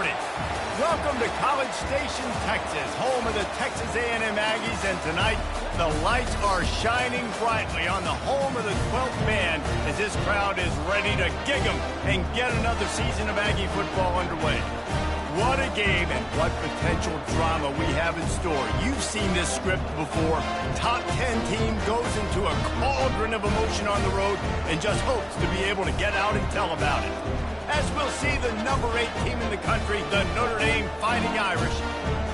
Howdy. Welcome to College Station, Texas, home of the Texas A&M Aggies, and tonight the lights are shining brightly on the home of the 12th man as this crowd is ready to gig 'em and get another season of Aggie football underway. What a game and what potential drama we have in store. You've seen this script before. Top 10 team goes into a cauldron of emotion on the road and just hopes to be able to get out and tell about it. As we'll see the number 8 team in the country, the Notre Dame Fighting Irish,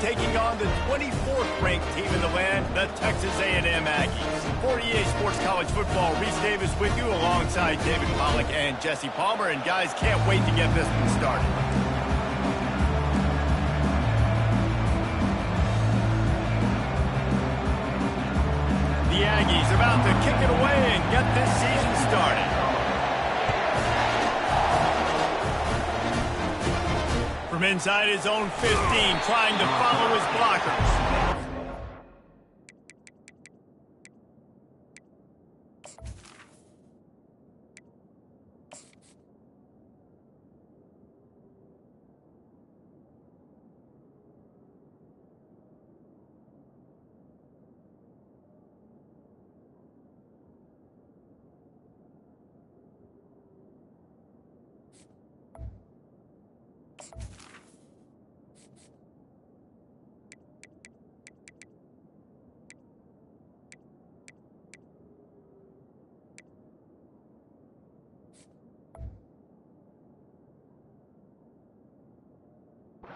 taking on the 24th ranked team in the land, the Texas A&M Aggies. For EA Sports College Football, Reese Davis with you alongside David Pollack and Jesse Palmer. And guys, can't wait to get this one started. The Aggies about to kick it away and get this season started. From inside his own 15, trying to follow his blockers.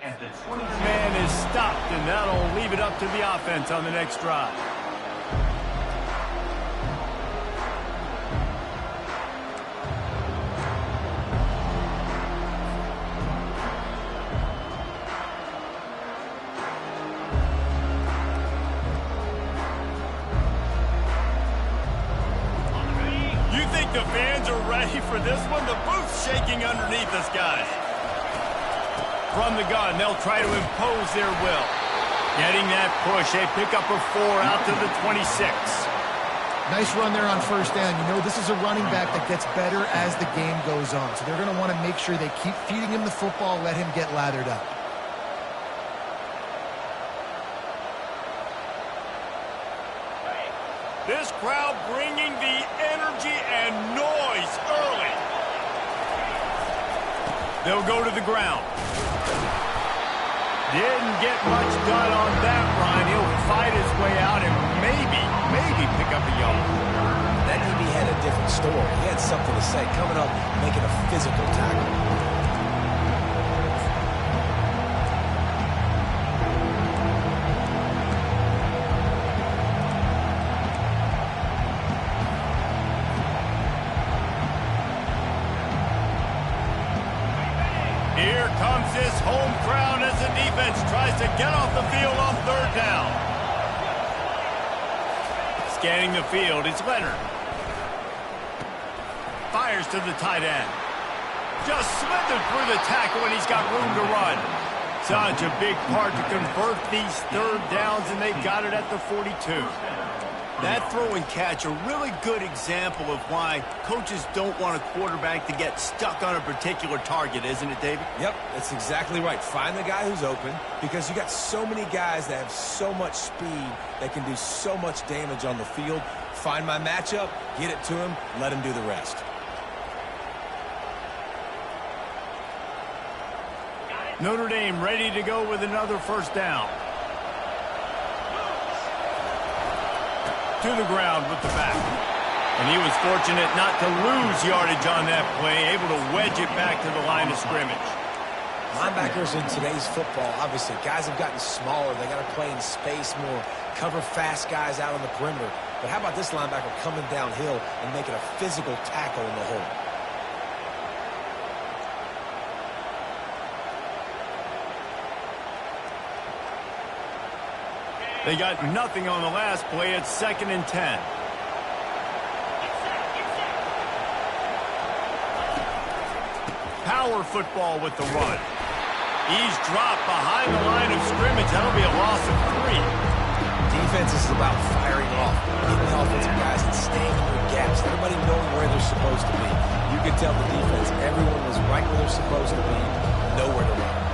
And the 20th man is stopped, and that'll leave it up to the offense on the next drive. You think the fans are ready for this one? The booth's shaking underneath us, guys. From the gun, they'll try to impose their will. Getting that push, a pickup of 4 out to the 26. Nice run there on first down. You know, this is a running back that gets better as the game goes on. So they're going to want to make sure they keep feeding him the football, let him get lathered up. This crowd bringing the energy and noise early. They'll go to the ground. Didn't get much done on that run. He'll fight his way out and maybe pick up a yard. That DB had a different story. He had something to say, coming up, making a physical tackle. Here comes this home crowd as the defense tries to get off the field on 3rd down. Scanning the field, it's Leonard. Fires to the tight end. Just slithered through the tackle and he's got room to run. Such a big part to convert these 3rd downs, and they got it at the 42. That throw and catch, a really good example of why coaches don't want a quarterback to get stuck on a particular target, isn't it, David? Yep, that's exactly right. Find the guy who's open, because you got so many guys that have so much speed that can do so much damage on the field. Find my matchup, get it to him, let him do the rest. Notre Dame ready to go with another 1st down. To the ground with the back. And he was fortunate not to lose yardage on that play, able to wedge it back to the line of scrimmage. Linebackers in today's football, obviously, guys have gotten smaller. They got to play in space more, cover fast guys out on the perimeter. But how about this linebacker coming downhill and making a physical tackle in the hole? They got nothing on the last play. It's 2nd and 10. Power football with the run. He's dropped behind the line of scrimmage. That'll be a loss of 3. Defense is about firing off, getting the offensive guys and staying in their gaps. Everybody knowing where they're supposed to be. You can tell the defense, everyone was right where they're supposed to be, nowhere to run.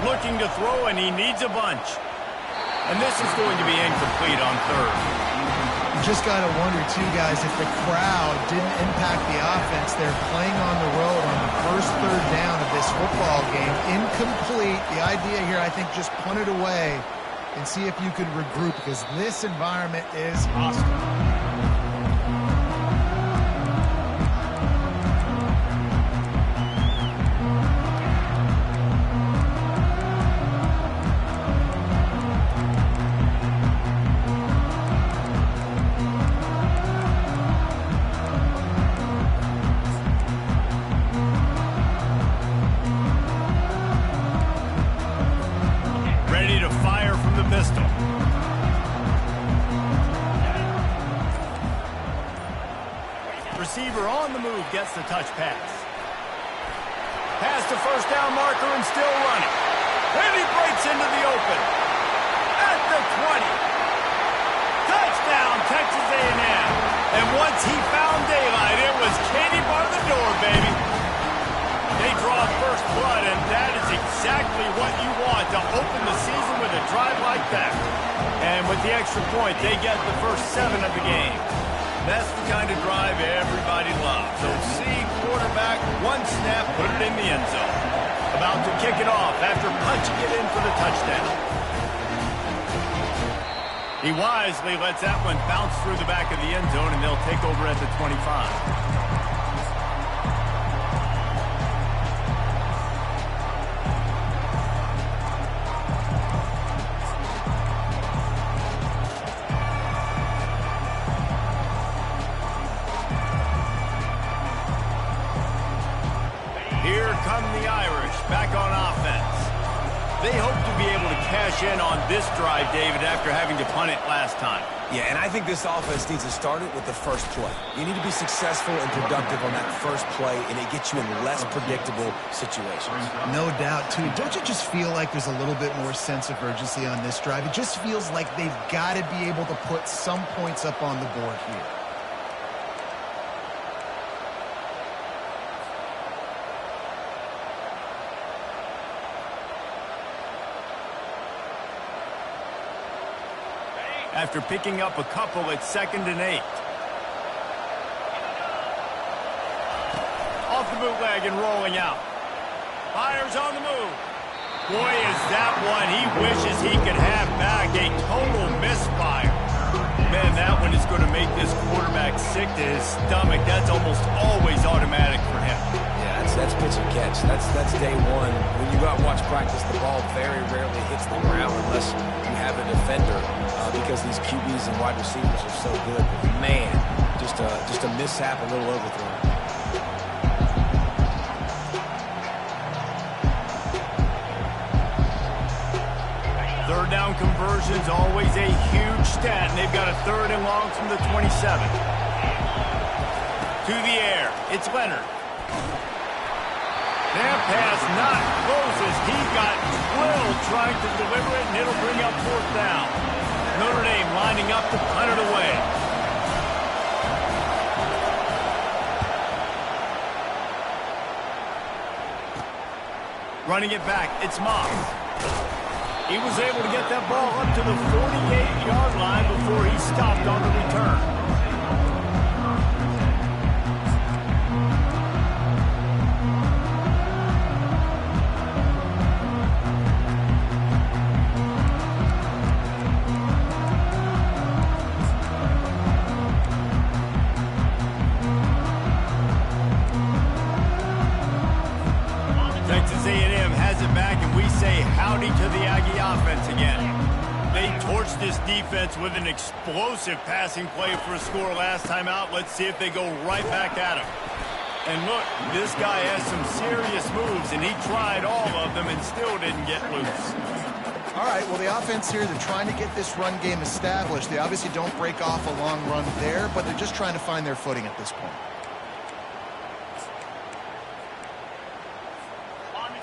looking to throw, and he needs a bunch. And this is going to be incomplete on third. You just got to wonder, too, guys, if the crowd didn't impact the offense. They're playing on the road on the first third down of this football game. Incomplete. The idea here, I think, just punt it away and see if you can regroup, because this environment is hostile. Receiver on the move gets the touch pass. Pass to first down marker and still running. And he breaks into the open. At the 20. Touchdown, Texas A&M. And once he found daylight, it was Katie bar the door, baby. They draw first blood, and that is exactly what you want to open the season with a drive like that. And with the extra point, they get the first 7 of the game. That's the kind of drive everybody loves. So see quarterback, one snap, put it in the end zone. About to kick it off after punching it in for the touchdown. He wisely lets that one bounce through the back of the end zone, and they'll take over at the 25. Here come the Irish back on offense. They hope to be able to cash in on this drive, David, after having to punt it last time. Yeah, and I think this offense needs to start it with the first play. You need to be successful and productive on that first play, and it gets you in less predictable situations. No doubt, too. Don't you just feel like there's a little bit more sense of urgency on this drive? It just feels like they've got to be able to put some points up on the board here. After picking up a couple at 2nd and 8. Off the bootleg and rolling out. Fires on the move. Boy, is that one he wishes he could have back. A total misfire. Man, that one is going to make this quarterback sick to his stomach. That's almost always automatic for him. Yeah, that's pitch and catch. That's day one. When you go out and watch practice, the ball very rarely hits the ground unless you have a defender, because these QBs and wide receivers are so good. But man, just a mishap, a little overthrow. Third down conversion's always a huge stat, and they've got a 3rd and long from the 27. To the air, it's Leonard. That pass not close as he got drilled trying to deliver it, and it'll bring up 4th down. Notre Dame lining up to punt it away. Running it back, it's Moss. He was able to get that ball up to the 48-yard line before he stopped on the return. Texas A&M has it back, and we say howdy to the Aggie offense again. They torched this defense with an explosive passing play for a score last time out. Let's see if they go right back at him. And look, this guy has some serious moves, and he tried all of them and still didn't get loose. All right, well, the offense here, they're trying to get this run game established. They obviously don't break off a long run there, but they're just trying to find their footing at this point.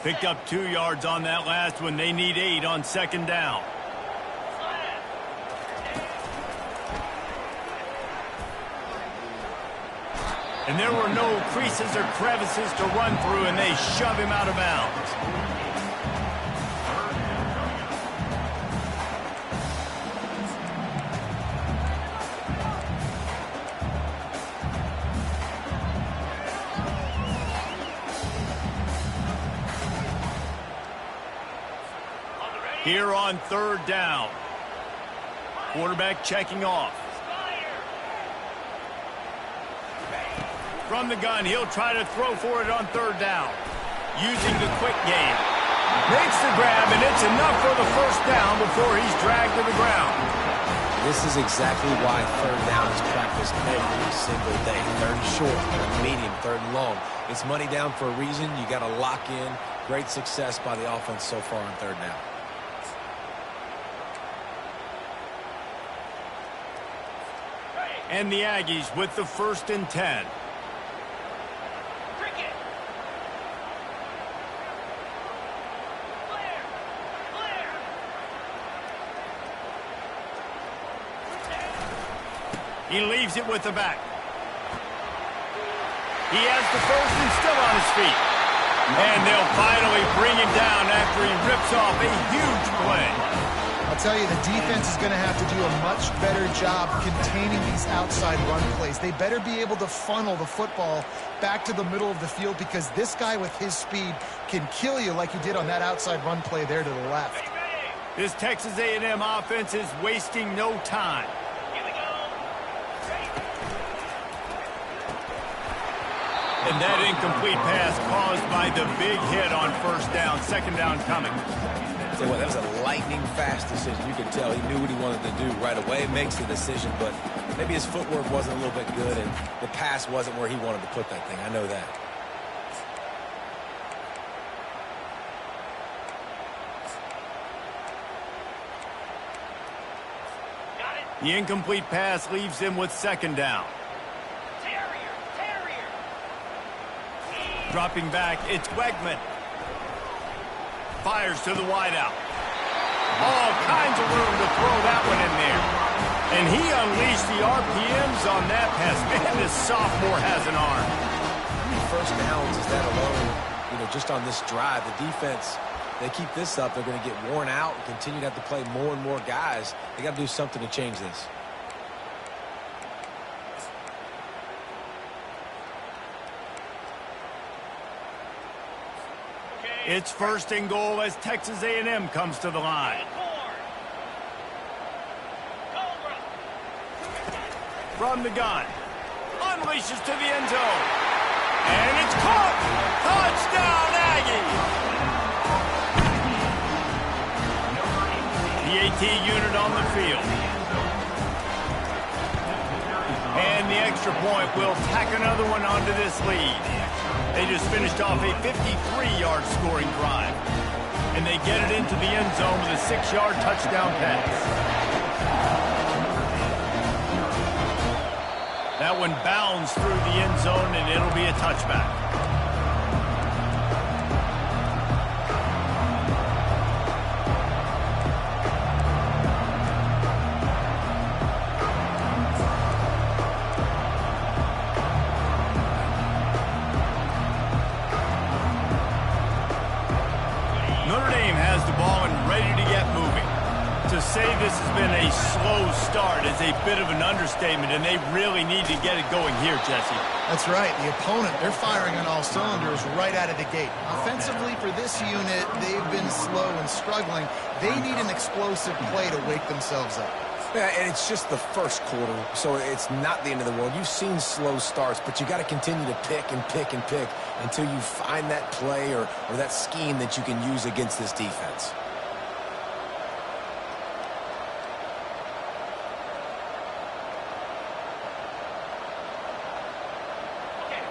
Picked up 2 yards on that last one. They need 8 on 2nd down. And there were no creases or crevices to run through, and they shove him out of bounds. Here on third down. Quarterback checking off. From the gun, he'll try to throw for it on third down. Using the quick game. Makes the grab, and it's enough for the first down before he's dragged to the ground. This is exactly why third down is practiced every single day. Third and short, third and medium, third and long. It's money down for a reason. You got to lock in. Great success by the offense so far on third down. And the Aggies with the 1st and 10. He leaves it with the back. He has the first and still on his feet. And they'll finally bring him down after he rips off a huge play. I'll tell you, the defense is going to have to do a much better job containing these outside run plays. They better be able to funnel the football back to the middle of the field because this guy with his speed can kill you like he did on that outside run play there to the left. This Texas A&M offense is wasting no time. And that incomplete pass caused by the big hit on first down. Second down coming. Tell you what, that was a lightning-fast decision. You could tell he knew what he wanted to do right away, makes the decision, but maybe his footwork wasn't a little bit good, and the pass wasn't where he wanted to put that thing. I know that. The incomplete pass leaves him with second down. Dropping back, it's Wegman. Fires to the wideout. All kinds of room to throw that one in there. And he unleashed the RPMs on that pass. Man, this sophomore has an arm. How many first downs is that alone, just on this drive? The defense, they keep this up, they're going to get worn out and continue to have to play more and more guys. They got to do something to change this. It's 1st and goal as Texas A&M comes to the line. From the gun. Unleashes to the end zone. And it's caught. Touchdown, Aggies. The AT unit on the field. And the extra point will tack another one onto this lead. They just finished off a 53-yard scoring drive. And they get it into the end zone with a 6-yard touchdown pass. That one bounds through the end zone, and it'll be a touchback. To say this has been a slow start is a bit of an understatement, and they really need to get it going here, Jesse. That's right. The opponent, they're firing on all cylinders right out of the gate. Offensively, for this unit, they've been slow and struggling. They need an explosive play to wake themselves up. Yeah, and it's just the first quarter, so it's not the end of the world. You've seen slow starts, but you got to continue to pick and pick and pick until you find that play or that scheme that you can use against this defense.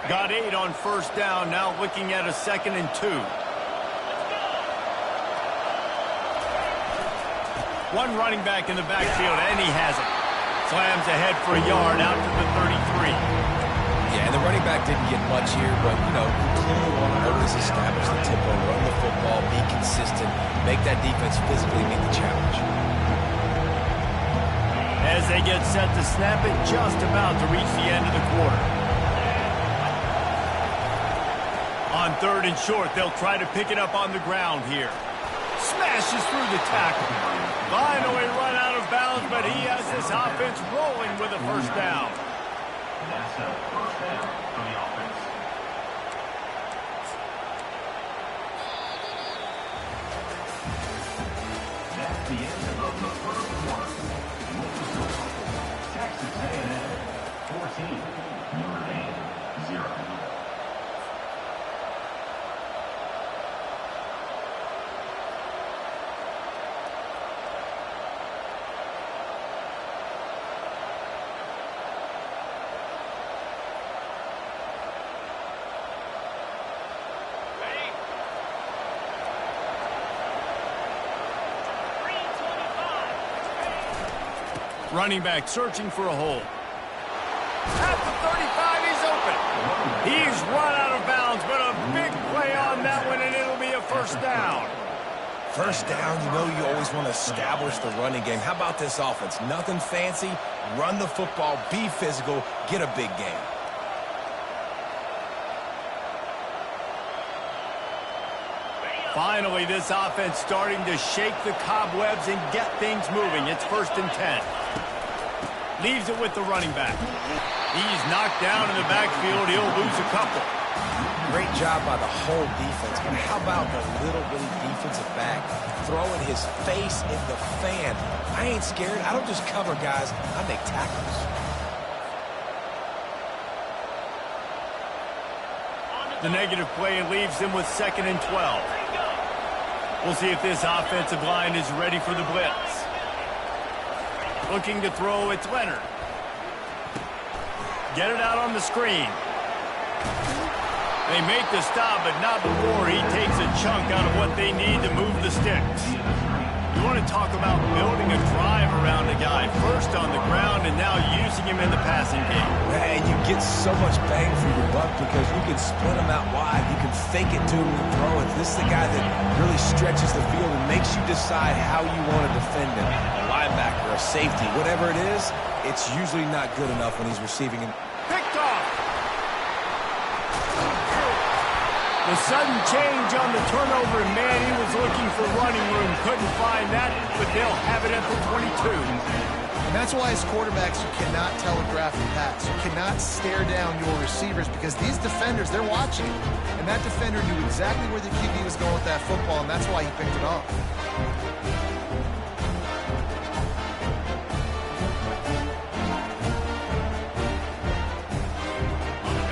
Got 8 on first down, now looking at a 2nd and 2. One running back in the backfield, and he has it. Slams ahead for a yard out to the 33. Yeah, and the running back didn't get much here, but, you clearly want to always establish the tempo, run the football, be consistent, make that defense physically meet the challenge. As they get set to snap it, just about to reach the end of the quarter. On 3rd and short, they'll try to pick it up on the ground here. Smashes through the tackle. Finally run out of bounds, but he has this offense rolling with a first down. That's a first down for the offense. the end of the first quarter. Texas A&M 14, Notre Dame 0. Running back searching for a hole. At the 35, he's open. He's run out of bounds, but a big play on that one, and it'll be a first down. First down, you know you always want to establish the running game. How about this offense? Nothing fancy. Run the football, be physical, get a big gain. Finally, this offense starting to shake the cobwebs and get things moving. It's 1st and 10. Leaves it with the running back. He's knocked down in the backfield. He'll lose a couple. Great job by the whole defense. But how about the little bitty defensive back throwing his face in the fan? I ain't scared. I don't just cover guys. I make tackles. The negative play and leaves him with 2nd and 12. We'll see if this offensive line is ready for the blitz. Looking to throw, it's Leonard. Get it out on the screen. They make the stop, but not before he takes a chunk out of what they need to move the sticks. You want to talk about building a drive around a guy. First on the ground and now using him in the passing game. And you get so much bang for your buck because you can split him out wide. You can fake it to him and throw it. This is the guy that really stretches the field and makes you decide how you want to defend him. A linebacker, a safety, whatever it is, it's usually not good enough when he's receiving him. Picked off. The sudden change on the turnover, and man, he was looking for running room. Couldn't find that, but they'll have it at the 22. And that's why as quarterbacks, you cannot telegraph the pass. You cannot stare down your receivers because these defenders, they're watching. And that defender knew exactly where the QB was going with that football, and that's why he picked it off.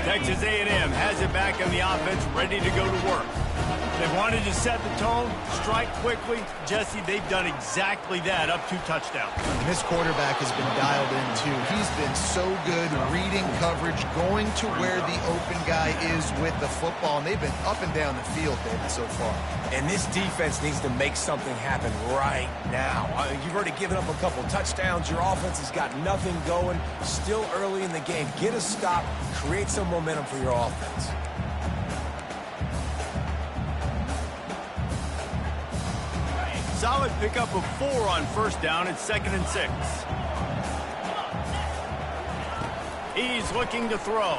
Texas A&M has it back on the offense, ready to go to work. They wanted to set the tone, strike quickly. Jesse, they've done exactly that, up 2 touchdowns. And this quarterback has been dialed in, too. He's been so good reading coverage, going to where the open guy is with the football, and they've been up and down the field, David, so far. And this defense needs to make something happen right now. You've already given up a couple touchdowns. Your offense has got nothing going. Still early in the game. Get a stop. Create some momentum for your offense. Solid pickup of 4 on first down. It's 2nd and 6. He's looking to throw.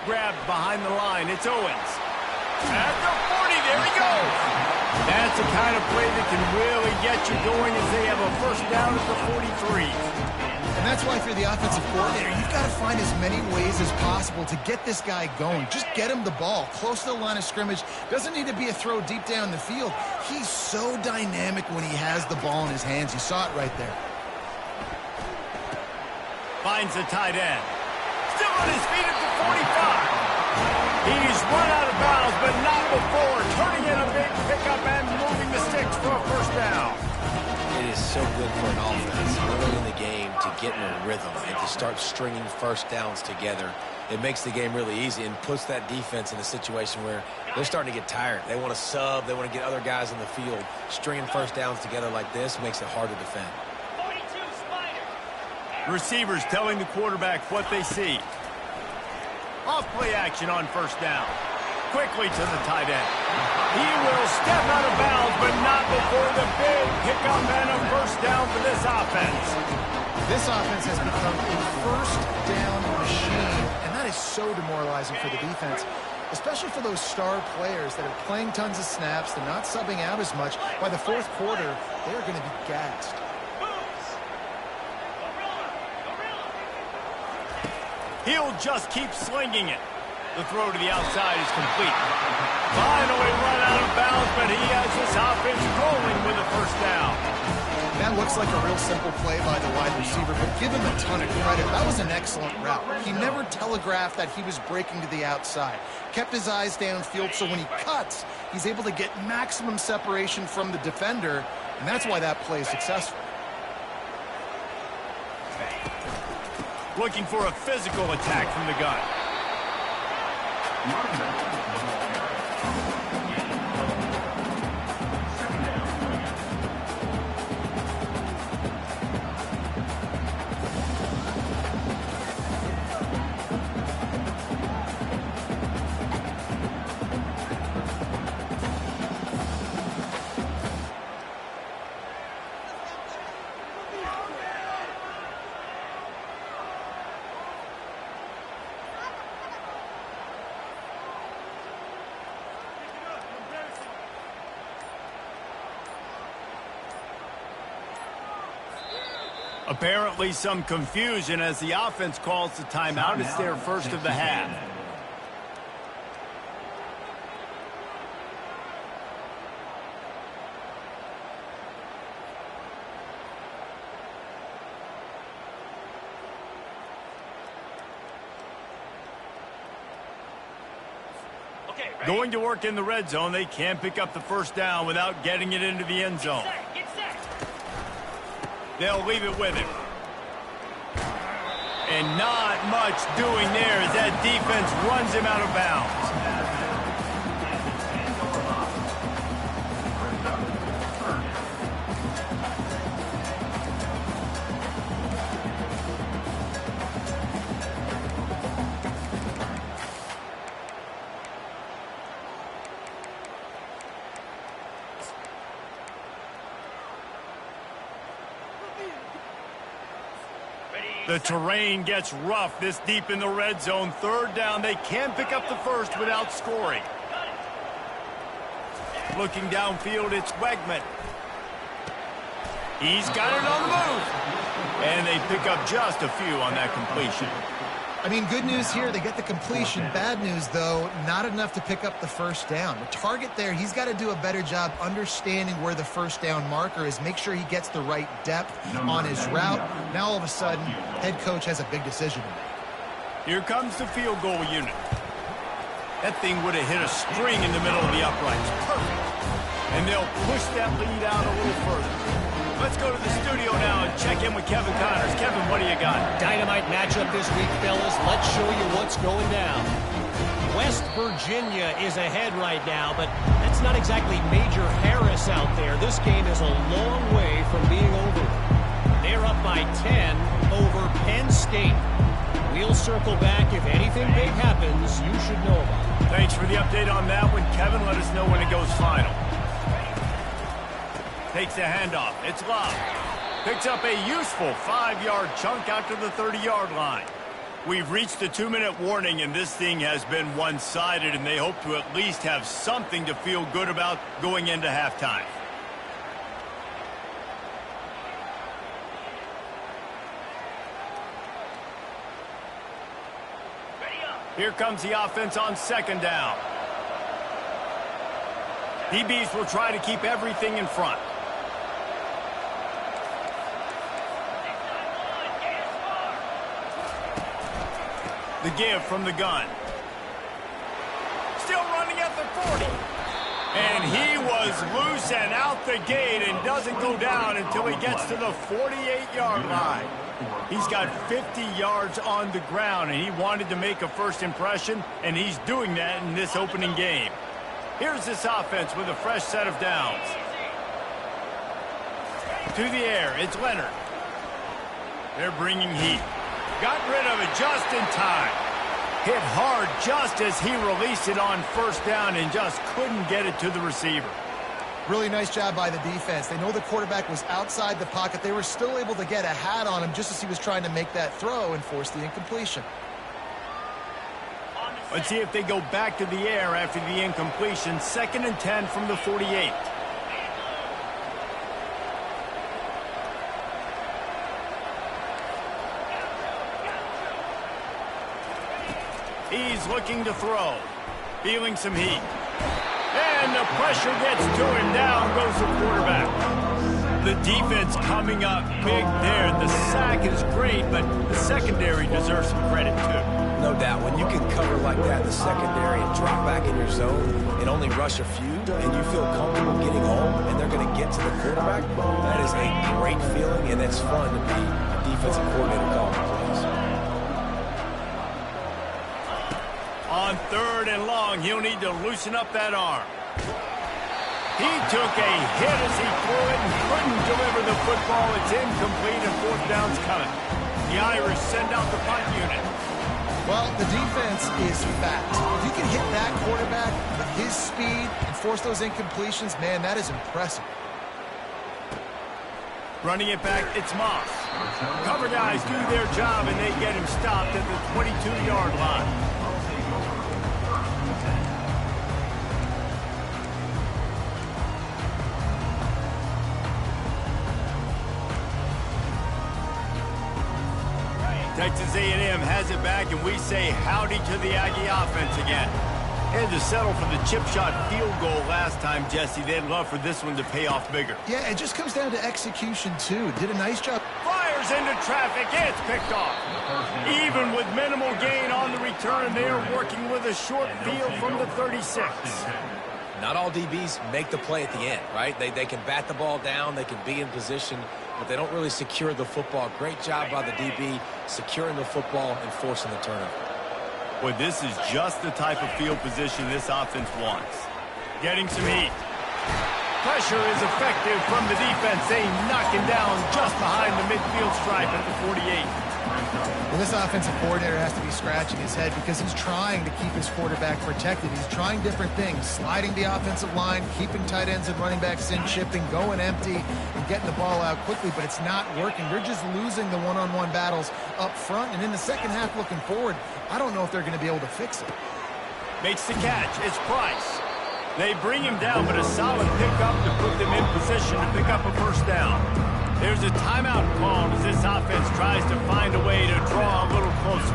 Grabbed behind the line. It's Owens. At the 40, there he goes. That's the kind of play that can really get you going as they have a first down at the 43. And that's why for the offensive coordinator, you've got to find as many ways as possible to get this guy going. Just get him the ball close to the line of scrimmage. Doesn't need to be a throw deep down the field. He's so dynamic when he has the ball in his hands. You saw it right there. Finds the tight end. Still on his feet at the 45. He's run out of bounds, but not before. Turning in a big pickup and moving the sticks for a first down. It is so good for an offense early in the game to get in a rhythm and to start stringing first downs together. It makes the game really easy and puts that defense in a situation where they're starting to get tired. They want to sub. They want to get other guys in the field. Stringing first downs together like this makes it hard to defend. Receivers telling the quarterback what they see. Off play action on first down. Quickly to the tight end. He will step out of bounds, but not before the big pickup and a first down for this offense. This offense has become a first down machine, and that is so demoralizing for the defense, especially for those star players that are playing tons of snaps. They're not subbing out as much. By the fourth quarter, they're going to be gassed. He'll just keep slinging it. The throw to the outside is complete. Finally run out of bounds, but he has this offense rolling with a first down. that looks like a real simple play by the wide receiver, but give him a ton of credit. That was an excellent route. He never telegraphed that he was breaking to the outside. Kept his eyes downfield, so when he cuts, he's able to get maximum separation from the defender, and that's why that play is successful. Looking for a physical attack from the gun. Apparently some confusion as the offense calls the timeout. It's their first of the half. Going to work in the red zone. They can't pick up the first down without getting it into the end zone. They'll leave it with him. And not much doing there as that defense runs him out of bounds. The terrain gets rough this deep in the red zone. Third down. They can pick up the first without scoring. Looking downfield, it's Wegman. He's got it on the move. And they pick up just a few on that completion. I mean, good news here, they get the completion. Bad news, though, not enough to pick up the first down. The target there, he's got to do a better job understanding where the first down marker is, make sure he gets the right depth on his route. Now, all of a sudden, head coach has a big decision to make. Here comes the field goal unit. That thing would have hit a string in the middle of the uprights. Perfect. And they'll push that lead out a little further. Let's go to the studio now and check in with Kevin Connors. Kevin, what do you got? Dynamite matchup this week, fellas. Let's show you what's going down. West Virginia is ahead right now, but that's not exactly Major Harris out there. This game is a long way from being over. They're up by 10 over Penn State. We'll circle back. If anything big happens, you should know about it. Thanks for the update on that one, Kevin. Let us know when it goes final. Takes the handoff. It's Love. Picks up a useful 5-yard chunk out to the 30-yard line. We've reached the 2-minute warning, and this thing has been one-sided, and they hope to at least have something to feel good about going into halftime. Here comes the offense on second down. DBs will try to keep everything in front. The give from the gun. Still running at the 40. And he was loose and out the gate and doesn't go down until he gets to the 48-yard line. He's got 50 yards on the ground, and he wanted to make a first impression, and he's doing that in this opening game. Here's this offense with a fresh set of downs. To the air, it's Leonard. They're bringing heat. Got rid of it just in time. Hit hard just as he released it on first down and just couldn't get it to the receiver. Really nice job by the defense. They know the quarterback was outside the pocket. They were still able to get a hat on him just as he was trying to make that throw and force the incompletion. Let's see if they go back to the air after the incompletion. 2nd and 10 from the 48. He's looking to throw. Feeling some heat. And the pressure gets to him. Down goes the quarterback. The defense coming up big there. The sack is great, but the secondary deserves some credit, too. No doubt. When you can cover like that in the secondary and drop back in your zone and only rush a few, and you feel comfortable getting home, and they're going to get to the quarterback, that is a great feeling, and it's fun to be a defensive coordinator calling plays. On 3rd and long, he'll need to loosen up that arm. He took a hit as he threw it and couldn't deliver the football. It's incomplete and 4th down's coming. The Irish send out the punt unit. Well, the defense is fast. If you can hit that quarterback with his speed and force those incompletions, man, that is impressive. Running it back, it's Moss. Cover guys do their job, and they get him stopped at the 22-yard line. Texas A&M has it back, and we say howdy to the Aggie offense again. Had to settle for the chip shot field goal last time, Jesse. They'd love for this one to pay off bigger. Yeah, it just comes down to execution, too. Did a nice job. Fires into traffic. It's picked off. Even with minimal gain on the return, they are working with a short field from the 36. Not all DBs make the play at the end, right? They can bat the ball down, they can be in position, but they don't really secure the football. Great job by the DB securing the football and forcing the turnover. Boy, this is just the type of field position this offense wants. Getting some heat. Pressure is effective from the defense. They knock him down just behind the midfield stripe at the 48. Well, this offensive coordinator has to be scratching his head because he's trying to keep his quarterback protected. He's trying different things, sliding the offensive line, keeping tight ends and running backs in, chipping, going empty, and getting the ball out quickly, but it's not working. They're just losing the one-on-one battles up front, and in the second half looking forward, I don't know if they're going to be able to fix it. Makes the catch. It's Price. They bring him down, but a solid pickup to put them in position to pick up a 1st down. There's a timeout called as this offense tries to find a way to draw a little closer.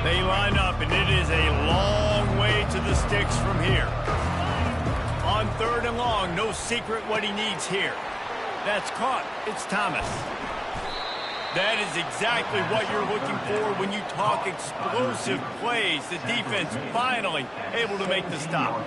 They line up, and it is a long way to the sticks from here. On 3rd and long, no secret what he needs here. That's caught. It's Thomas. That is exactly what you're looking for when you talk explosive plays. The defense finally able to make the stop.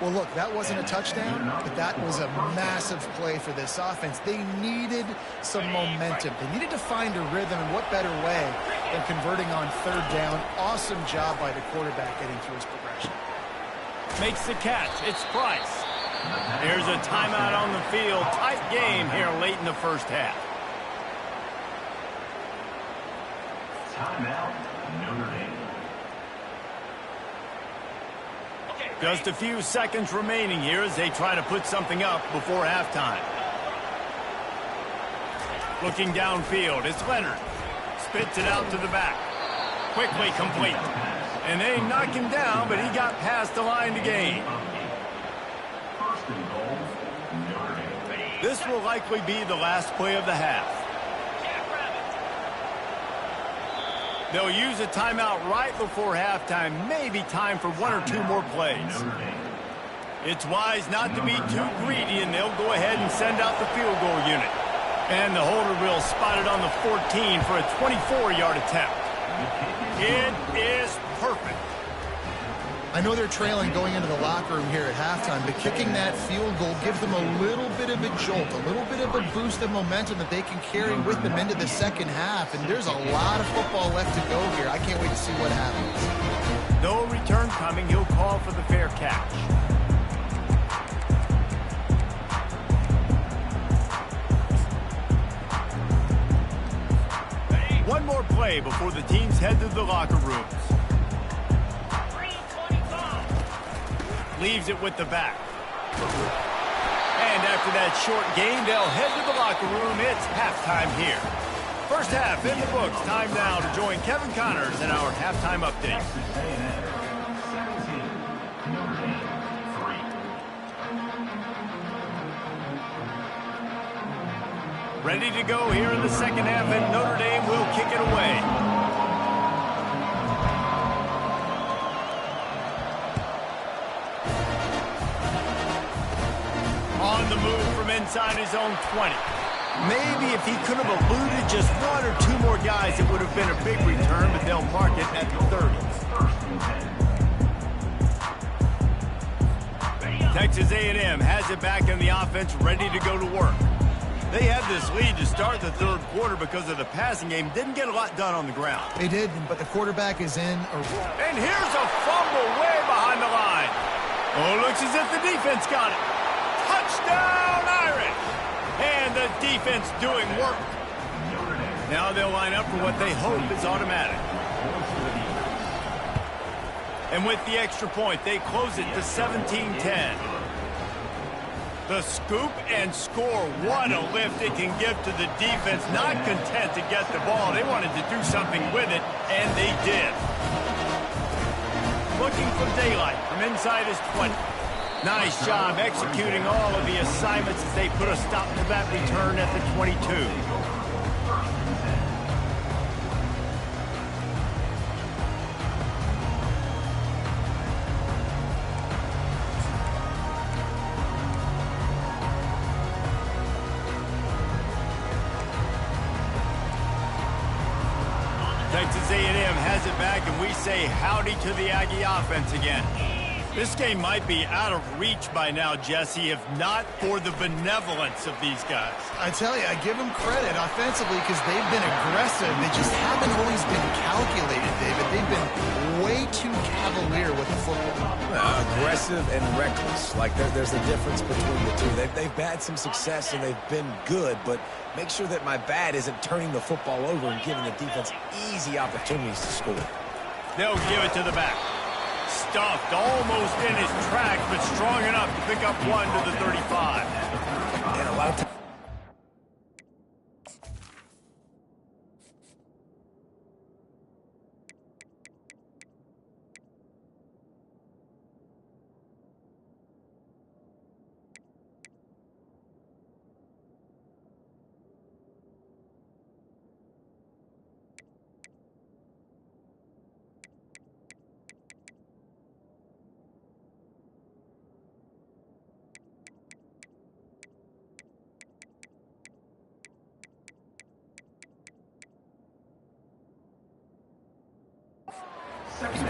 Well, look, that wasn't a touchdown, but that was a massive play for this offense. They needed some momentum. They needed to find a rhythm, and what better way than converting on 3rd down. Awesome job by the quarterback getting through his progression. Makes the catch. It's Price. There's a timeout on the field. Tight game here late in the 1st half. Timeout, Notre Dame. Just a few seconds remaining here as they try to put something up before halftime. Looking downfield, it's Leonard. Spits it out to the back. Quickly complete. And they knock him down, but he got past the line to gain. This will likely be the last play of the half. They'll use a timeout right before halftime. Maybe time for 1 or 2 more plays. It's wise not to be too greedy, and they'll go ahead and send out the field goal unit. And the holder will spot it on the 14 for a 24-yard attempt. It is perfect. I know they're trailing going into the locker room here at halftime, but kicking that field goal gives them a little bit of a jolt, a little bit of a boost of momentum that they can carry with them into the second half. And there's a lot of football left to go here. I can't wait to see what happens. No return coming. He'll call for the fair catch. One more play before the teams head to the locker rooms. Leaves it with the back. And after that short game, they'll head to the locker room. It's halftime here. 1st half in the books. Time now to join Kevin Connors in our halftime update. Texas A&M 17, Notre Dame 3. Ready to go here in the second half, and Notre Dame will kick it away. On the move from inside his own 20. Maybe if he could have eluded just one or two more guys, it would have been a big return, but they'll mark it at the 30. Texas A&M has it back in the offense, ready to go to work. They had this lead to start the third quarter because of the passing game. Didn't get a lot done on the ground. They did, but the quarterback is in. And here's a fumble way behind the line. Oh, looks as if the defense got it. Touchdown, Irish! And the defense doing work. Now they'll line up for what they hope is automatic. And with the extra point, they close it to 17-10. The scoop and score. What a lift it can give to the defense. Not content to get the ball. They wanted to do something with it, and they did. Looking for daylight from inside his 20. Nice job executing all of the assignments as they put a stop to that return at the 22. Texas A&M has it back, and we say howdy to the Aggie offense again. This game might be out of reach by now, Jesse, if not for the benevolence of these guys. I tell you, I give them credit offensively because they've been aggressive. They just haven't always been calculated, David. They've been way too cavalier with the football. Aggressive and reckless. Like there's a difference between the two. They've had some success and they've been good, but make sure that my bad isn't turning the football over and giving the defense easy opportunities to score. They'll give it to the back. Stuffed almost in his tracks, but strong enough to pick up one to the 35. And a lot of times.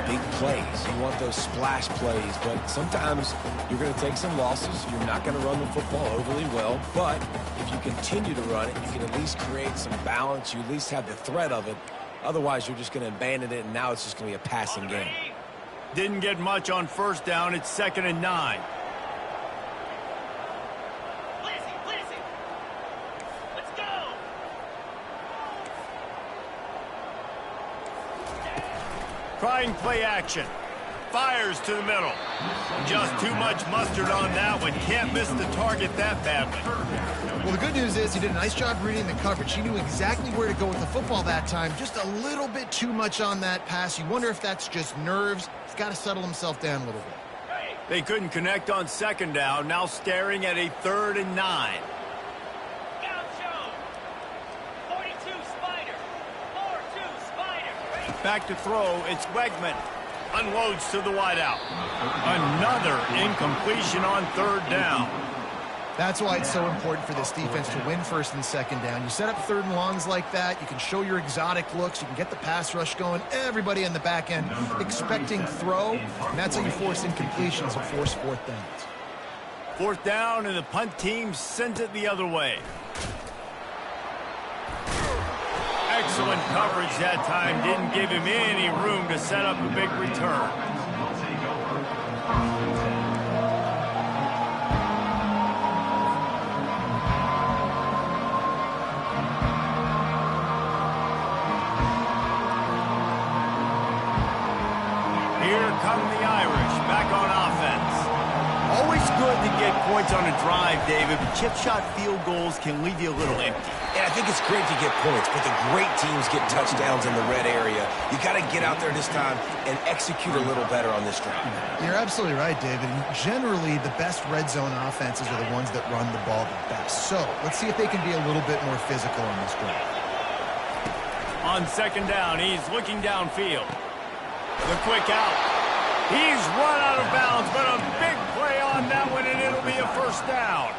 Big plays. You want those splash plays, but sometimes you're going to take some losses. You're not going to run the football overly well, but if you continue to run it, you can at least create some balance. You at least have the threat of it. Otherwise, you're just going to abandon it, and now it's just going to be a passing game. Didn't get much on first down. It's 2nd and 9. Trying play action. Fires to the middle. Just too much mustard on that one. Can't miss the target that badly. Well, the good news is he did a nice job reading the coverage. He knew exactly where to go with the football that time. Just a little bit too much on that pass. You wonder if that's just nerves. He's got to settle himself down a little bit. They couldn't connect on 2nd down. Now staring at a 3rd and 9. Back to throw, it's Wegman. Unloads to the wideout. Another incompletion on 3rd down. That's why it's so important for this defense to win 1st and 2nd down. You set up 3rd and longs like that, you can show your exotic looks, you can get the pass rush going, everybody in the back end expecting throw, and that's how you force incompletions and force 4th downs. 4th down, and the punt team sends it the other way. Excellent coverage that time. Didn't give him any room to set up a big return. Here come the Irish back on offense. Always It's good to get points on a drive, David, but chip shot field goals can leave you a little empty. And I think it's great to get points, but the great teams get touchdowns in the red area. You got to get out there this time and execute a little better on this drive. You're absolutely right, David. And generally, the best red zone offenses are the ones that run the ball the best. So let's see if they can be a little bit more physical on this drive. On second down, he's looking downfield. The quick out. He's run out of bounds, but a big play on that one, and it'll be a first down.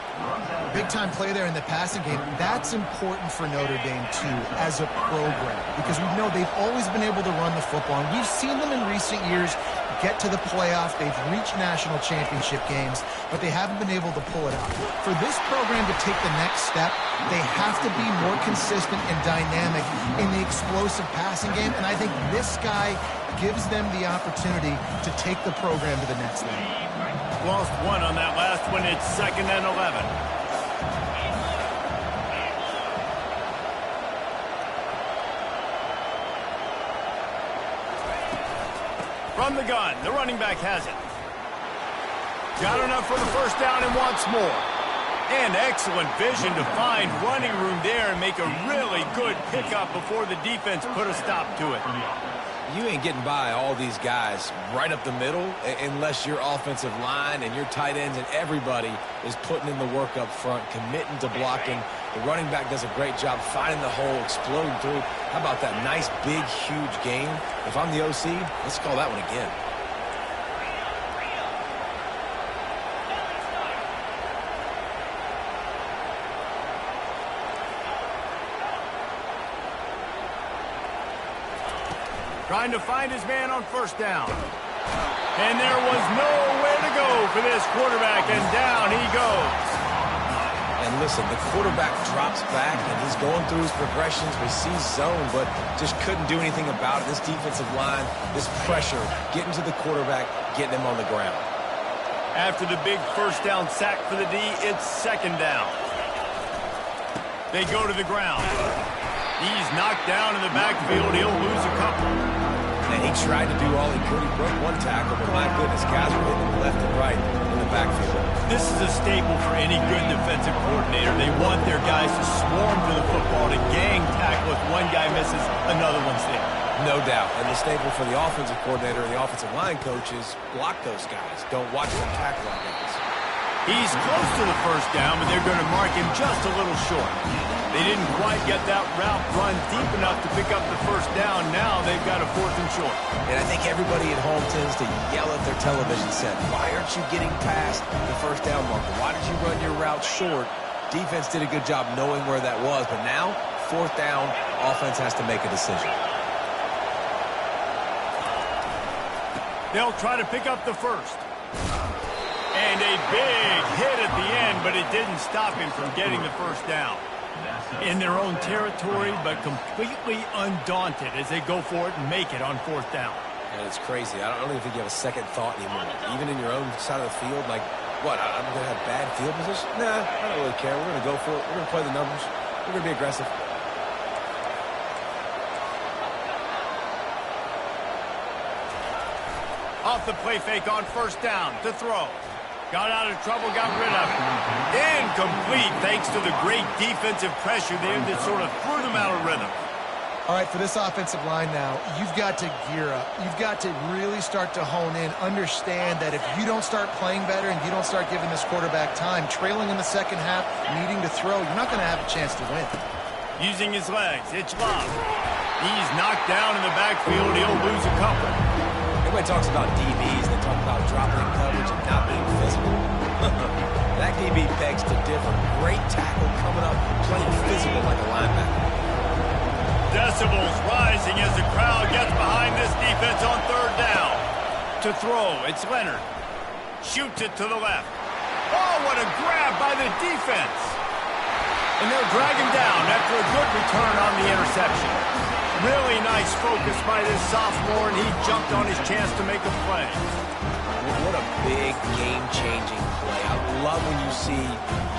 Big-time play there in the passing game. That's important for Notre Dame, too, as a program, because we know they've always been able to run the football. And we've seen them in recent years get to the playoff. They've reached national championship games, but they haven't been able to pull it out. For this program to take the next step, they have to be more consistent and dynamic in the explosive passing game, and I think this guy gives them the opportunity to take the program to the next level. Lost one on that last one. It's 2nd and 11. From the gun, the running back has it. Got enough for the first down and wants more. And excellent vision to find running room there and make a really good pickup before the defense put a stop to it. You ain't getting by all these guys right up the middle unless your offensive line and your tight ends and everybody is putting in the work up front, committing to blocking. The running back does a great job finding the hole, exploding through. How about that nice, big, huge game? If I'm the OC, let's call that one again. Trying to find his man on first down. And there was nowhere to go for this quarterback, and down he goes. And listen, the quarterback drops back, and he's going through his progressions. We see zone, but just couldn't do anything about it. This defensive line, this pressure, getting to the quarterback, getting him on the ground. After the big first down sack for the D, it's 2nd down. They go to the ground. He's knocked down in the backfield. He'll lose a couple. And he tried to do all he could. He broke one tackle, but my goodness, guys were hitting him left and right in the backfield. This is a staple for any good defensive coordinator. They want their guys to swarm to the football, to gang tackle. If one guy misses, another one's there. No doubt. And the staple for the offensive coordinator and the offensive line coaches, block those guys. Don't watch them tackle on guys. He's close to the first down, but they're going to mark him just a little short. They didn't quite get that route run deep enough to pick up the first down. Now they've got a 4th and short. And I think everybody at home tends to yell at their television set, why aren't you getting past the first down marker? Why did you run your route short? Defense did a good job knowing where that was, but now, 4th down, offense has to make a decision. They'll try to pick up the first. And a big hit at the end, but it didn't stop him from getting the first down. In their own territory, but completely undaunted as they go for it and make it on 4th down. And it's crazy. I don't even think you have a second thought anymore. Even in your own side of the field, like, what, I'm going to have bad field position? Nah, I don't really care. We're going to go for it. We're going to play the numbers. We're going to be aggressive. Off the play fake on first down to throw. Got out of trouble, got rid of it. Incomplete thanks to the great defensive pressure there that sort of threw them out of rhythm. All right, for this offensive line now, you've got to gear up. You've got to really start to hone in, understand that if you don't start playing better and you don't start giving this quarterback time, trailing in the second half, needing to throw, you're not going to have a chance to win. Using his legs, it's Love. He's knocked down in the backfield. He'll lose a couple. Everybody talks about DBs. They talk about dropping coverage and not being physical. That DB begs to differ. Great tackle coming up, playing physical like a linebacker. Decibels rising as the crowd gets behind this defense on 3rd down. To throw, it's Leonard. Shoots it to the left. Oh, what a grab by the defense. And they'll drag him down after a good return on the interception. Really nice focus by this sophomore, and he jumped on his chance to make a play. What a big game-changing play. I love when you see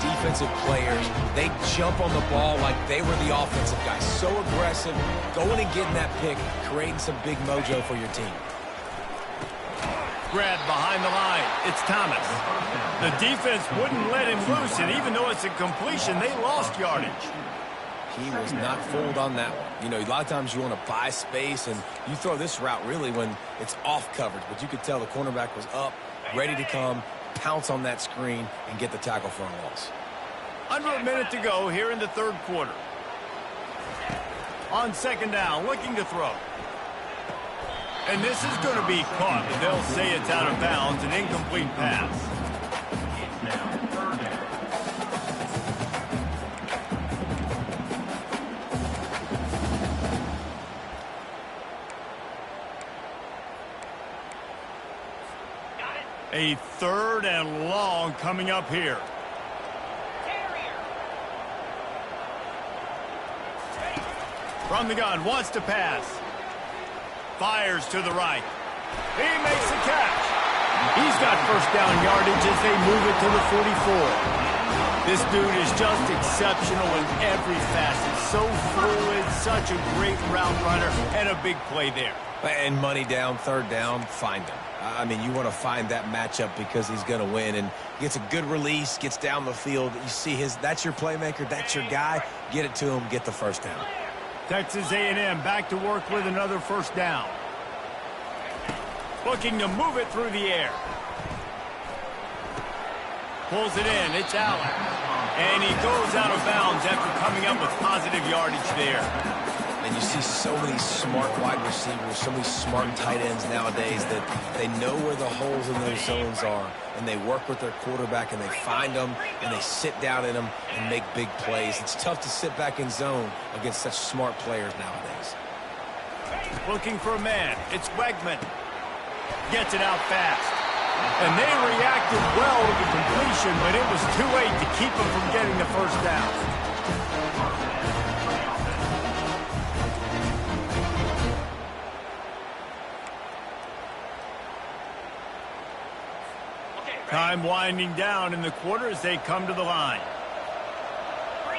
defensive players, they jump on the ball like they were the offensive guys. So aggressive, going and getting that pick, creating some big mojo for your team. grab behind the line. It's Thomas. The defense wouldn't let him loose, and even though it's a completion, they lost yardage. He was not fooled on that one. You know, a lot of times you want to buy space, and you throw this route really when it's off coverage. But you could tell the cornerback was up, ready to come, pounce on that screen, and get the tackle for a loss. Under a minute to go here in the third quarter. On second down, looking to throw. And this is going to be caught, but they'll say it's out of bounds, an incomplete pass. A third and long coming up here. From the gun, wants to pass. Fires to the right. He makes the catch. He's got first down yardage as they move it to the 44. This dude is just exceptional in every facet. So fluid, such a great route runner, and a big play there. And money down, third down, find him. I mean, you want to find that matchup because he's going to win. And gets a good release, gets down the field. You see that's your playmaker, that's your guy. Get it to him, get the first down. Texas A&M back to work with another first down. Looking to move it through the air. Pulls it in. It's Allen. And he goes out of bounds after coming up with positive yardage there. And you see so many smart wide receivers, so many smart tight ends nowadays that they know where the holes in those zones are, and they work with their quarterback, and they find them, and they sit down in them and make big plays. It's tough to sit back in zone against such smart players nowadays. Looking for a man. It's Wegman. Gets it out fast. And they reacted well to the completion, but it was too late to keep them from getting the first down. Time winding down in the quarter as they come to the line. 3:25.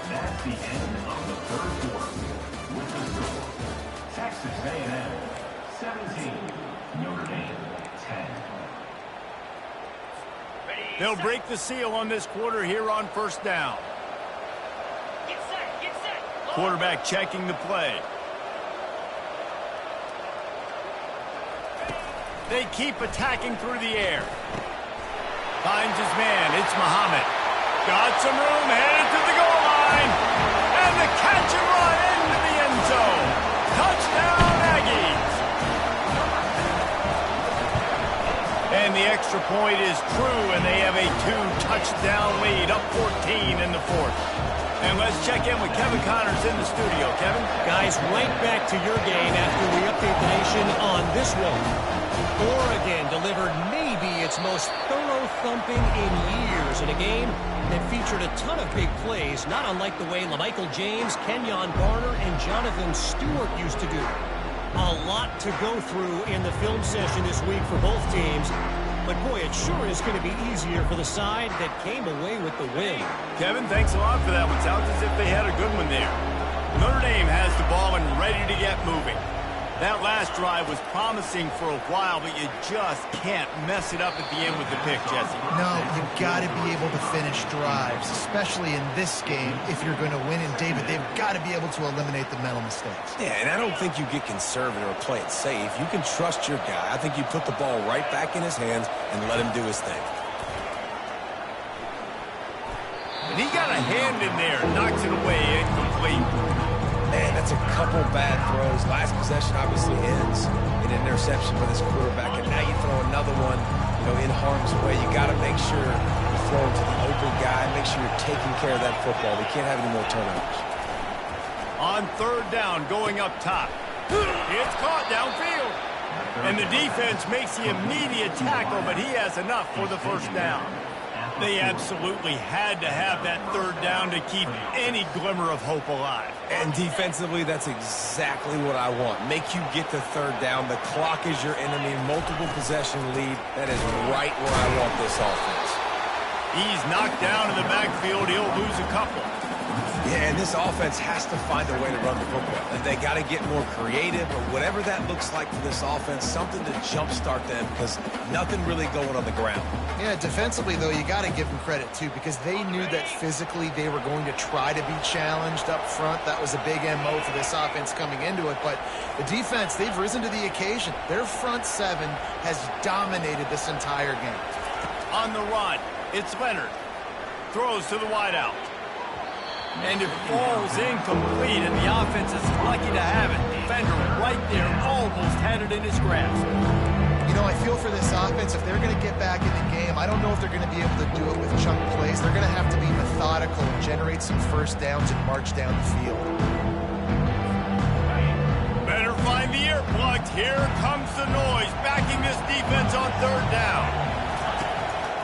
That's the end of the third quarter. With the score, Texas A&M 17, Notre Dame 10. They'll break the seal on this quarter here on first down. Quarterback checking the play. They keep attacking through the air. Finds his man. It's Muhammad. Got some room, headed to the goal line. And the catch and run into the end zone. Touchdown, Aggies. And the extra point is true, and they have a 2-touchdown lead, up 14 in the fourth. And let's check in with Kevin Connors in the studio. Kevin? Guys, right back to your game after we update the nation on this one. Oregon delivered maybe its most thorough thumping in years in a game that featured a ton of big plays, not unlike the way LaMichael James, Kenyon Garner, and Jonathan Stewart used to do. A lot to go through in the film session this week for both teams. But, boy, it sure is going to be easier for the side that came away with the win. Kevin, thanks a lot for that one. Sounds as if they had a good one there. Notre Dame has the ball and ready to get moving. That last drive was promising for a while, but you just can't mess it up at the end with the pick, Jesse. No, you've got to be able to finish drives, especially in this game. If you're going to win, and David, they've got to be able to eliminate the mental mistakes. Yeah, and I don't think you get conservative or play it safe. You can trust your guy. I think you put the ball right back in his hands and let him do his thing. And he got a hand in there, knocks it away, incomplete. Man, that's a couple bad throws. Last possession obviously ends in an interception for this quarterback, and now you throw another one, in harm's way. You got to make sure you throw it to the open guy. Make sure you're taking care of that football. We can't have any more turnovers. On third down, going up top. It's caught downfield. And the defense makes the immediate tackle, but he has enough for the first down. They absolutely had to have that third down to keep any glimmer of hope alive. And defensively, that's exactly what I want. Make you get the third down. The clock is your enemy. Multiple possession lead. That is right where I want this offense. He's knocked down in the backfield. He'll lose a couple. Yeah, and this offense has to find a way to run the football. And they got to get more creative, or whatever that looks like for this offense, something to jumpstart them, because nothing really going on the ground. Yeah, defensively, though, you got to give them credit, too, because they knew that physically they were going to try to be challenged up front. That was a big MO for this offense coming into it. But the defense, they've risen to the occasion. Their front seven has dominated this entire game. On the run, it's Leonard. Throws to the wideout. And it falls incomplete, and the offense is lucky to have it. Defender right there almost had it in his grasp. You know, I feel for this offense, if they're going to get back in the game, I don't know if they're going to be able to do it with chunk plays. They're going to have to be methodical and generate some first downs and march down the field. Better find the earplugs. Here comes the noise, backing this defense on third down.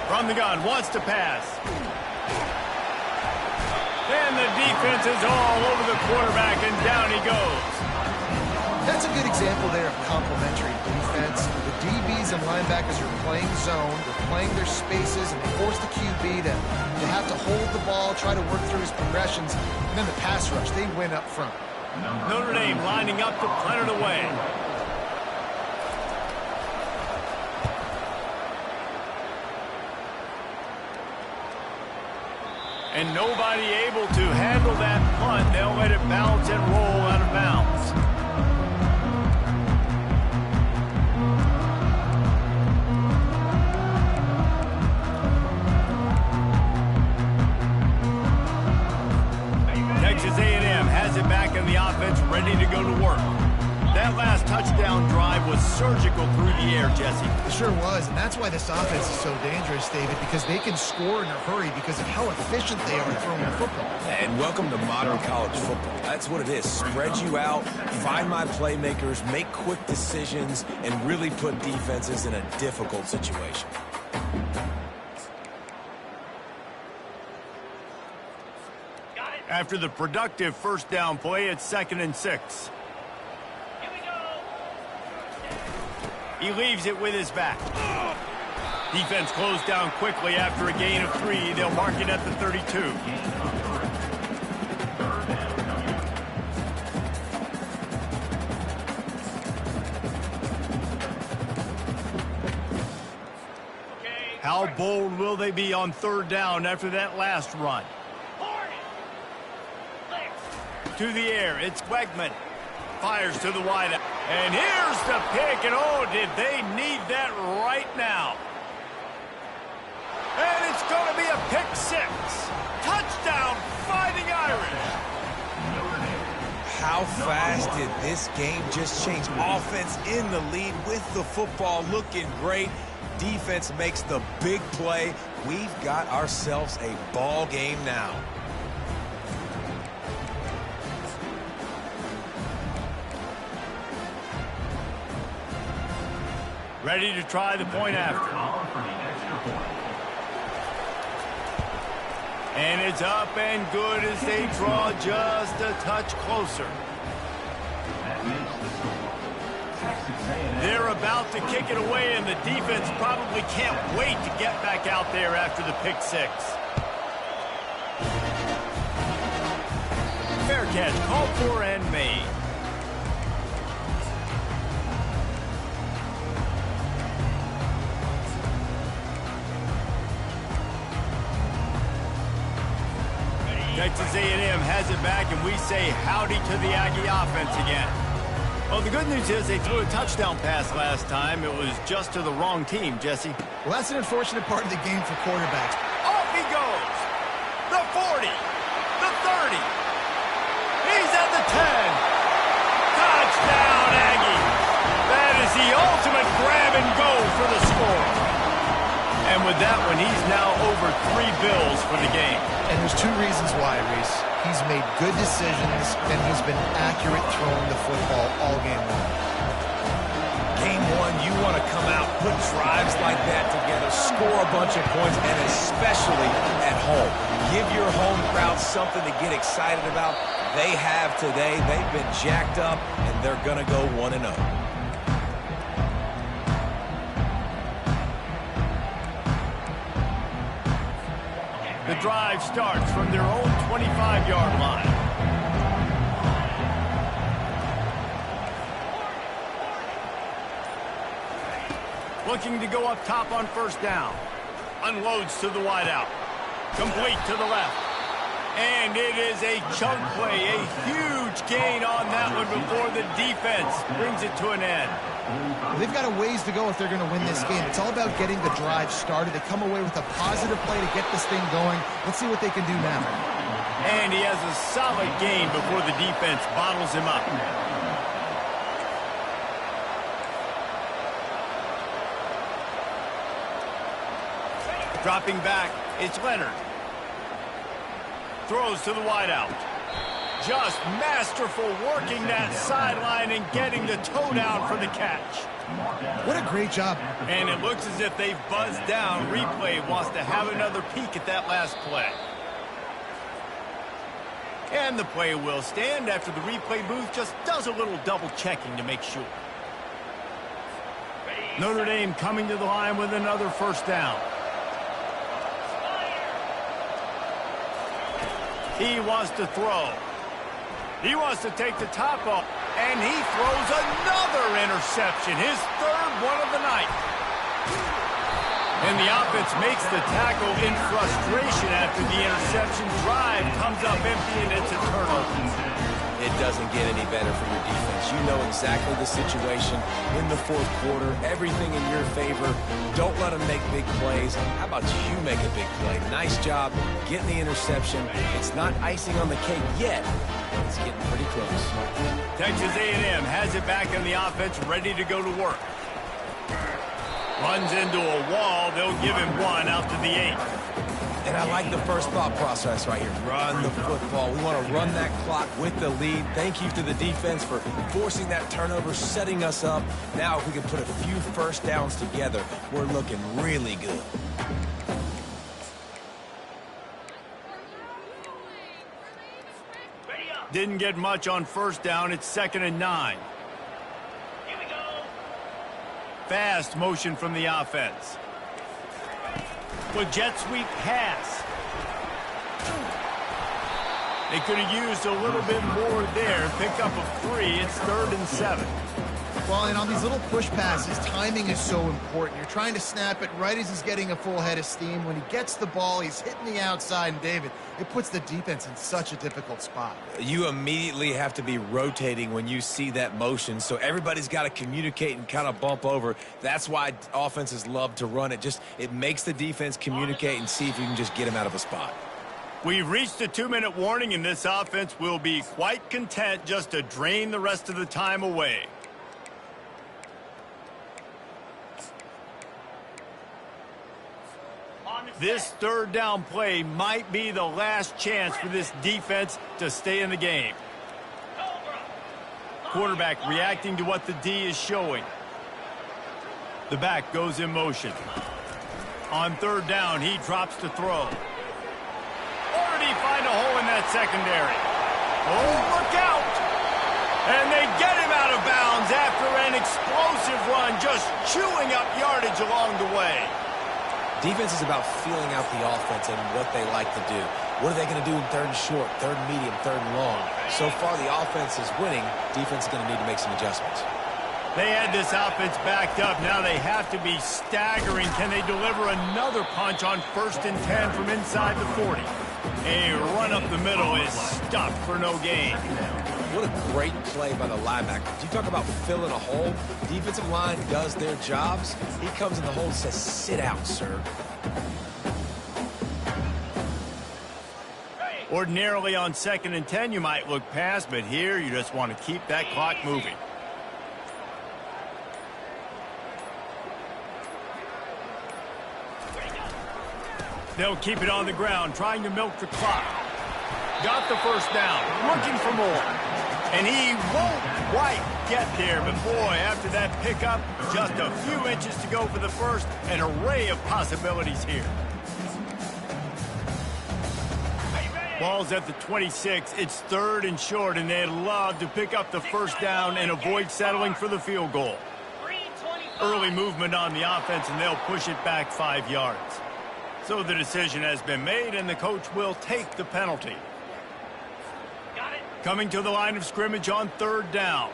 From the gun, wants to pass. And the defense is all over the quarterback, and down he goes. That's a good example there of complementary defense. The DBs and linebackers are playing zone, they're playing their spaces, and they force the QB to have to hold the ball, try to work through his progressions, and then the pass rush, they win up front. Notre Dame lining up to punt it away. And nobody able to handle that punt. They'll let it bounce and roll out of bounds. Texas A&M has it back in the offense, ready to go to work. That last touchdown drive was surgical through the air, Jesse. It sure was, and that's why this offense is so dangerous, David, because they can score in a hurry because of how efficient they are throwing the football. And welcome to modern college football. That's what it is. Spread you out, find my playmakers, make quick decisions, and really put defenses in a difficult situation. After the productive first down play, it's 2nd and 6. He leaves it with his back. Defense closed down quickly after a gain of 3. They'll mark it at the 32. How bold will they be on third down after that last run? To the air, it's Wegman. Fires to the wideout. And here's the pick, and oh, did they need that right now. And it's going to be a pick 6. Touchdown, Fighting Irish. How fast did this game just change? Offense in the lead with the football, looking great. Defense makes the big play. We've got ourselves a ball game now. Ready to try the point after. And it's up and good as they draw just a touch closer. They're about to kick it away, and the defense probably can't wait to get back out there after the pick 6. Fair catch, called for and made. Texas A&M has it back, and we say howdy to the Aggie offense again. Well, the good news is they threw a touchdown pass last time. It was just to the wrong team, Jesse. Well, that's an unfortunate part of the game for quarterbacks. Off he goes. The 40. The 30. He's at the 10. Touchdown, Aggie. That is the ultimate grab and go for the score. And with that one, he's now over 3 bills for the game. And there's 2 reasons why, Reese. He's made good decisions, and he's been accurate throwing the football all game long. Game 1, you want to come out, put drives like that together, score a bunch of points, and especially at home. Give your home crowd something to get excited about. They have today. They've been jacked up, and they're going to go 1-0. The drive starts from their own 25-yard line. Looking to go up top on first down. Unloads to the wideout. Complete to the left. And it is a chunk play, a huge gain on that one before the defense brings it to an end. They've got a ways to go if they're going to win this game. It's all about getting the drive started. They come away with a positive play to get this thing going. Let's see what they can do now. And he has a solid gain before the defense bottles him up. Dropping back, it's Leonard. Throws to the wideout. Just masterful working that sideline and getting the toe down for the catch. What a great job. And it looks as if they've buzzed down. Replay wants to have another peek at that last play. And the play will stand after the replay booth just does a little double checking to make sure. Notre Dame coming to the line with another first down. He wants to throw. He wants to take the top off. And he throws another interception. His third one of the night. And the offense makes the tackle in frustration after the interception. Drive comes up empty and it's a turnover. It doesn't get any better for your defense. You know exactly the situation in the fourth quarter. Everything in your favor. Don't let them make big plays. How about you make a big play? Nice job getting the interception. It's not icing on the cake yet. It's getting pretty close. Texas A&M has it back on the offense, ready to go to work. Runs into a wall. They'll give him one out to the 8. And I like the first thought process right here. Run the football. We want to run that clock with the lead. Thank you to the defense for forcing that turnover, setting us up. Now if we can put a few first downs together, we're looking really good. Didn't get much on first down. It's 2nd and 9. Here we go. Fast motion from the offense. With jet sweep pass. They could have used a little bit more there. Pick up of 3. It's 3rd and 7. Well, and on these little push passes, timing is so important. You're trying to snap it right as he's getting a full head of steam. When he gets the ball, he's hitting the outside. And, David, it puts the defense in such a difficult spot. You immediately have to be rotating when you see that motion, so everybody's got to communicate and kind of bump over. That's why offenses love to run it. It makes the defense communicate and see if you can just get him out of a spot. We've reached a 2-minute warning, and this offense will be quite content just to drain the rest of the time away. This third down play might be the last chance for this defense to stay in the game. Quarterback reacting to what the D is showing. The back goes in motion. On third down, he drops to throw. Or did he find a hole in that secondary? Oh, look out! And they get him out of bounds after an explosive run, just chewing up yardage along the way. Defense is about feeling out the offense and what they like to do. What are they going to do in 3rd and short, 3rd and medium, 3rd and long? So far, the offense is winning. Defense is going to need to make some adjustments. They had this offense backed up. Now they have to be staggering. Can they deliver another punch on 1st and 10 from inside the 40? A run up the middle is stopped for no gain. What a great play by the linebacker. You talk about filling a hole. Defensive line does their jobs. He comes in the hole and says, sit out, sir. Ordinarily on 2nd and 10, you might look past, but here you just want to keep that clock moving. They'll keep it on the ground, trying to milk the clock. Got the first down, looking for more. And he won't quite get there, but boy, after that pickup, just a few inches to go for the first. An array of possibilities here. Ball's at the 26. It's 3rd and short, and they'd love to pick up the first down and avoid settling for the field goal. Early movement on the offense, and they'll push it back 5 yards. So the decision has been made, and the coach will take the penalty. Coming to the line of scrimmage on 3rd down.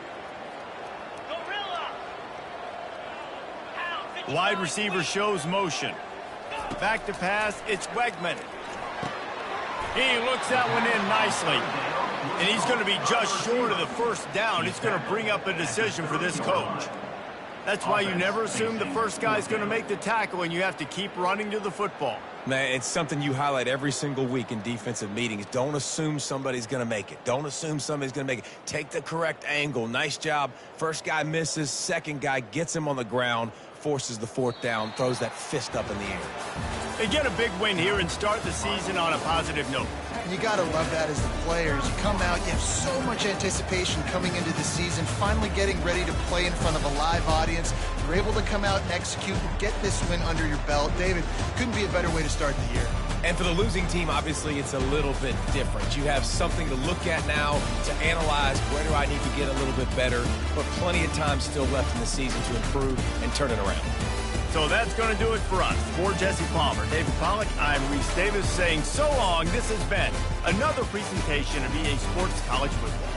Wide receiver shows motion. Back to pass, it's Wegman. He looks that one in nicely. And he's going to be just short of the 1st down. It's going to bring up a decision for this coach. That's why you never assume the first guy's going to make the tackle, and you have to keep running to the football. Man, it's something you highlight every single week in defensive meetings. Don't assume somebody's going to make it. Don't assume somebody's going to make it. Take the correct angle. Nice job. First guy misses. Second guy gets him on the ground, forces the 4th down, throws that fist up in the air. They get a big win here and start the season on a positive note. You got to love that as the players. You come out, you have so much anticipation coming into the season, finally getting ready to play in front of a live audience. You're able to come out and execute and get this win under your belt. David, couldn't be a better way to start the year. And for the losing team, obviously, it's a little bit different. You have something to look at now, to analyze where do I need to get a little bit better, but plenty of time still left in the season to improve and turn it around. So that's going to do it for us. For Jesse Palmer, David Pollack, I'm Reese Davis saying so long. This has been another presentation of EA Sports College Football.